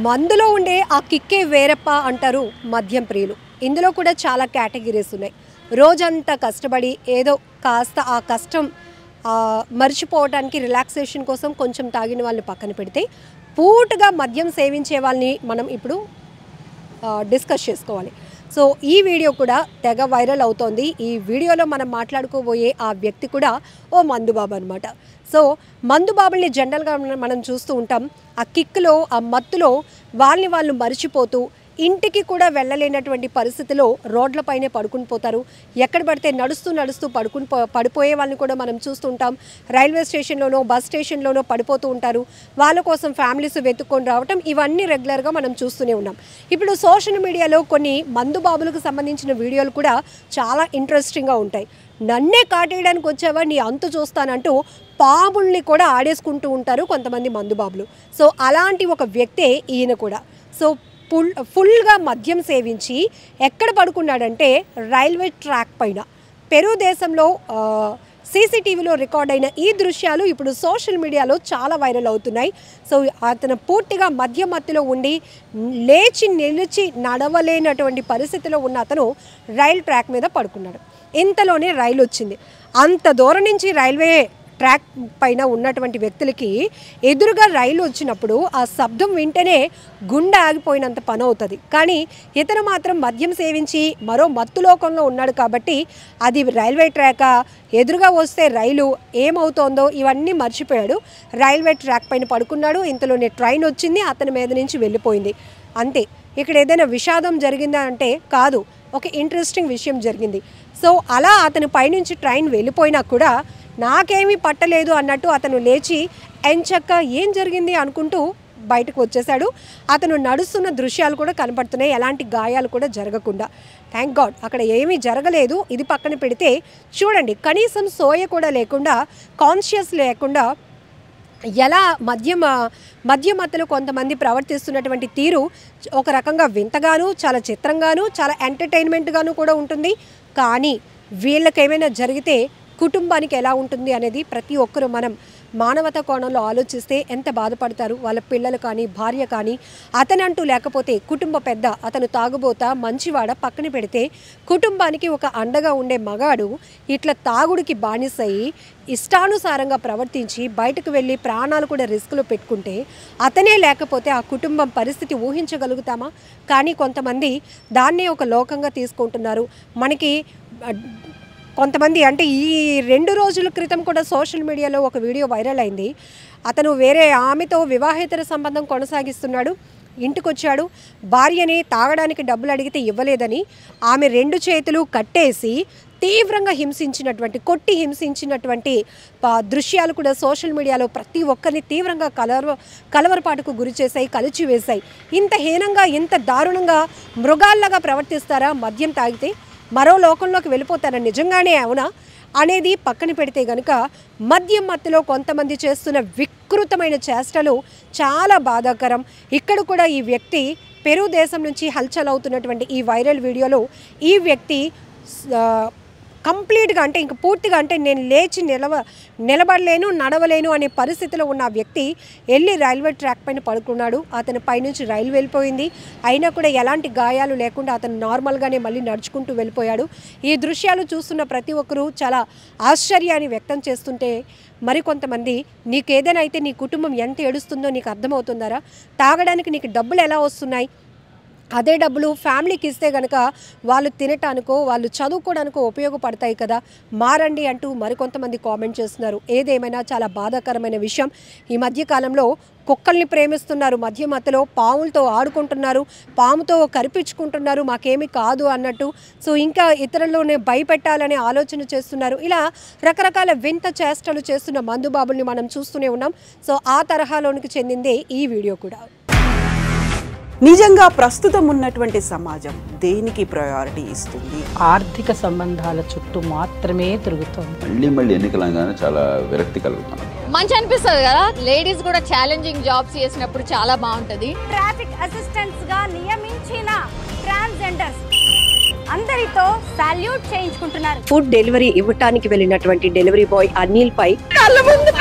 మందులో ఉండే ఆ కిక్కే వేరప్ప అంటారు మద్యం ప్రియులు. ఇందులో కూడా చాలా కేటగిరీస్ ఉన్నాయి. రోజంతా కష్టపడి ఏదో కాస్త ఆ కష్టం మర్చిపోవడానికి రిలాక్సేషన్ కోసం కొంచెం తాగిన వాళ్ళని పక్కన పెడితే పూర్తిగా మద్యం సేవించే వాళ్ళని మనం ఇప్పుడు డిస్కస్ చేసుకోవాలి. సో ఈ వీడియో కూడా తెగ వైరల్ అవుతోంది. ఈ వీడియోలో మనం మాట్లాడుకోబోయే ఆ వ్యక్తి కూడా ఓ మందుబాబు అనమాట. సో మందుబాబుల్ని జనరల్గా మనం చూస్తూ ఉంటాం. ఆ కిక్లో ఆ మత్తులో వాళ్ళు మరిచిపోతూ ఇంటికి కూడా వెళ్ళలేనటువంటి పరిస్థితిలో రోడ్లపైనే పడుకుని పోతారు. ఎక్కడ పడితే నడుస్తూ పడిపోయే వాళ్ళని కూడా మనం చూస్తుంటాం. రైల్వే స్టేషన్లోనో బస్ స్టేషన్లోనో పడిపోతూ ఉంటారు. వాళ్ళ కోసం ఫ్యామిలీస్ వెతుక్కొని రావటం ఇవన్నీ రెగ్యులర్గా మనం చూస్తూనే ఉన్నాం. ఇప్పుడు సోషల్ మీడియాలో కొన్ని మందుబాబులకు సంబంధించిన వీడియోలు కూడా చాలా ఇంట్రెస్టింగ్గా ఉంటాయి. నన్నే కాటేయడానికి వచ్చావా, నీ అంతు చూస్తానంటూ పాముల్ని కూడా ఆడేసుకుంటూ ఉంటారు కొంతమంది మందుబాబులు. సో అలాంటి ఒక వ్యక్తే ఈయన కూడా. సో ఫుల్గా మద్యం సేవించి ఎక్కడ పడుకున్నాడంటే రైల్వే ట్రాక్ పైన. పెరు దేశంలో సీసీటీవీలో రికార్డ్ అయిన ఈ దృశ్యాలు ఇప్పుడు సోషల్ మీడియాలో చాలా వైరల్ అవుతున్నాయి. సో అతను పూర్తిగా మద్యం మత్తులో ఉండి లేచి నిలిచి నడవలేనటువంటి పరిస్థితిలో ఉన్న అతను రైల్ ట్రాక్ మీద పడుకున్నాడు. ఇంతలోనే రైలు వచ్చింది. అంత దూరం నుంచి రైల్వే ట్రాక్ పైన ఉన్నటువంటి వ్యక్తులకి ఎదురుగా రైలు వచ్చినప్పుడు ఆ శబ్దం వింటేనే గుండె ఆగిపోయినంత పని అవుతుంది. కానీ ఇతను మాత్రం మద్యం సేవించి మరో మత్తులోకంలో ఉన్నాడు కాబట్టి అది రైల్వే ట్రాకా, ఎదురుగా వస్తే రైలు ఏమవుతోందో ఇవన్నీ మర్చిపోయాడు. రైల్వే ట్రాక్ పైన పడుకున్నాడు. ఇంతలోనే ట్రైన్ వచ్చింది, అతని మీద నుంచి వెళ్ళిపోయింది. అంతే. ఇక్కడ ఏదైనా విషాదం జరిగిందా అంటే కాదు, ఒక ఇంట్రెస్టింగ్ విషయం జరిగింది. సో అలా అతని పైనుంచి ట్రైన్ వెళ్ళిపోయినా కూడా నాకేమీ పట్టలేదు అన్నట్టు అతను లేచి ఎంచక్క ఏం జరిగింది అనుకుంటూ బయటకు వచ్చేసాడు. అతను నడుస్తున్న దృశ్యాలు కూడా కనపడుతున్నాయి, ఎలాంటి గాయాలు కూడా జరగకుండా. థ్యాంక్ గాడ్ అక్కడ ఏమీ జరగలేదు. ఇది పక్కన పెడితే చూడండి, కనీసం సోయ కూడా లేకుండా, కాన్షియస్ లేకుండా ఎలా మధ్యమత్తలు కొంతమంది ప్రవర్తిస్తున్నటువంటి తీరు ఒక రకంగా వింతగాను, చాలా చిత్రంగాను, చాలా ఎంటర్టైన్మెంట్గాను కూడా ఉంటుంది. కానీ వీళ్ళకేమైనా జరిగితే కుటుంబానికి ఎలా ఉంటుంది అనేది ప్రతి ఒక్కరూ మనం మానవతా కోణంలో ఆలోచిస్తే ఎంత బాధపడతారు. వాళ్ళ పిల్లలు కానీ, భార్య కానీ, అతనంటూ లేకపోతే కుటుంబ పెద్ద, అతను తాగుబోతా మంచివాడ పక్కన పెడితే కుటుంబానికి ఒక అండగా ఉండే మగాడు ఇట్లా తాగుడికి బానిసయి ఇష్టానుసారంగా ప్రవర్తించి బయటకు వెళ్ళి ప్రాణాలు కూడా రిస్క్లో పెట్టుకుంటే అతనే లేకపోతే ఆ కుటుంబం పరిస్థితి ఊహించగలుగుతామా? కానీ కొంతమంది దాన్నే ఒక లోకంగా తీసుకుంటున్నారు. మనకి కొంతమంది అంటే ఈ 2 రోజుల క్రితం కూడా సోషల్ మీడియాలో ఒక వీడియో వైరల్ అయింది. అతను వేరే ఆమెతో వివాహేతర సంబంధం కొనసాగిస్తున్నాడు. ఇంటికొచ్చాడు. భార్యని తాగడానికి డబ్బులు అడిగితే ఇవ్వలేదని ఆమె 2 చేతులు కట్టేసి తీవ్రంగా కొట్టి హింసించినటువంటి దృశ్యాలు కూడా సోషల్ మీడియాలో ప్రతి ఒక్కరిని తీవ్రంగా కలవరపాటుకు గురి చేశాయి, కలిచివేశాయి. ఇంత హీనంగా, ఇంత దారుణంగా మృగాల్లాగా ప్రవర్తిస్తారా మద్యం తాగితే? మరో లోకంలోకి వెళ్ళిపోతారా? నిజంగానే అవునా అనేది పక్కన పెడితే గనుక మద్యం మత్తులో కొంతమంది చేస్తున్న వికృతమైన చేష్టలు చాలా బాధాకరం. ఇక్కడ కూడా ఈ వ్యక్తి పెరు దేశం నుంచి హల్చల్ అవుతున్నటువంటి ఈ వైరల్ వీడియోలో ఈ వ్యక్తి కంప్లీట్గా అంటే ఇంక పూర్తిగా అంటే నేను లేచి నిలబడలేను, నడవలేను అనే పరిస్థితిలో ఉన్న వ్యక్తి వెళ్ళి రైల్వే ట్రాక్ పైన పడుకున్నాడు. అతని పైనుంచి రైలు వెళ్ళిపోయింది. అయినా కూడా ఎలాంటి గాయాలు లేకుండా అతను నార్మల్గానే మళ్ళీ నడుచుకుంటూ వెళ్ళిపోయాడు. ఈ దృశ్యాలు చూస్తున్న ప్రతి ఒక్కరూ చాలా ఆశ్చర్యాన్ని వ్యక్తం చేస్తుంటే మరికొంతమంది నీకేదైనా అయితే నీ కుటుంబం ఎంత ఏడుస్తుందో నీకు అర్థమవుతుందారా? తాగడానికి నీకు డబ్బులు ఎలా వస్తున్నాయి? అదే డబ్బులు ఫ్యామిలీకి ఇస్తే కనుక వాళ్ళు తినటానికో, వాళ్ళు చదువుకోవడానికో ఉపయోగపడతాయి కదా, మారండి అంటూ మరికొంతమంది కామెంట్ చేస్తున్నారు. ఏదేమైనా చాలా బాధాకరమైన విషయం. ఈ మధ్యకాలంలో కుక్కల్ని ప్రేమిస్తున్నారు, మధ్య మధ్యలో పాములతో ఆడుకుంటున్నారు, పాముతో కరిపించుకుంటున్నారు, మాకేమీ కాదు అన్నట్టు. సో ఇంకా ఇతరుల్లోనే భయపెట్టాలనే ఆలోచన చేస్తున్నారు. ఇలా రకరకాల వింత చేష్టలు చేస్తున్న మందుబాబుల్ని మనం చూస్తూనే ఉన్నాం. సో ఆ తరహాలోనికి చెందిందే ఈ వీడియో కూడా. నిజంగా ప్రస్తుతం ఉన్నటువంటి సమాజం దేనికి ప్రయారిటీ ఇస్తుంది? ఆర్థిక సంబంధాల చుట్టూ మాత్రమే తిరుగుతుంది. మళ్ళీ ఎన్నికలంగానే చాలా విరక్తి కలుగుతుంది. మంచి అనిపిస్తుంది కదా, లేడీస్ కూడా ఛాలెంజింగ్ జాబ్స్ చేసినప్పుడు చాలా బాగుంటది. ట్రాఫిక్ అసిస్టెంట్స్ గా నియమించిన ట్రాన్స్జెండర్స్ అందరితో సాల్యూట్ చేయించుకుంటున్నారు. ఫుడ్ డెలివరీ ఇవ్వటానికి వెళ్ళినటువంటి డెలివరీ బాయ్ అనిల్ పై కళ్ళ ముందు